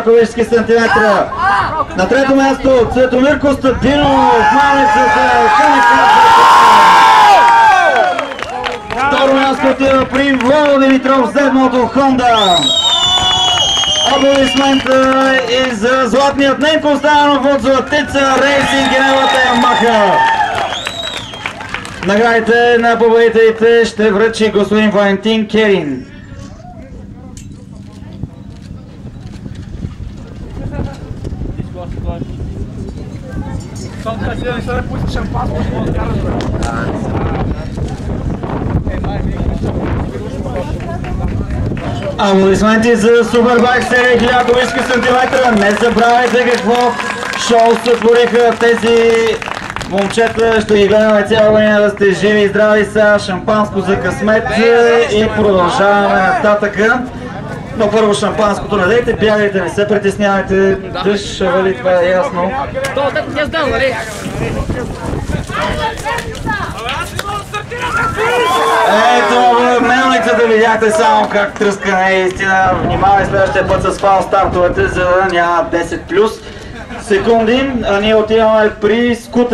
колически сантиметра. На трето място Цветомир Костадинов, малецата Второ място отива при Владо Димитров, седмото Хонда. Аплодисмента и за златният Ненко Останов от Златица Рейсинг и неговата Ямаха. Наградите на победителите ще връчи господин Валентин Керин. Аплодисменти за Супербайк серия 1000 колички сантиметра. Не забравяйте какво шоу сътвориха тези момчета. Ще ги гледаме цяла година да сте живи и здрави. Сега шампанско за късмет и продължаваме нататъка. Но първо шампанското не дайте, бягайте, не се притеснявайте. Дъжд ще вали, това е ясно. Ето, мелницата видяхте само как тръска, не е истина. Внимавай следващия път с фал стартовете, за да няма 10 плюс секунди. А ние отиваме при скутер.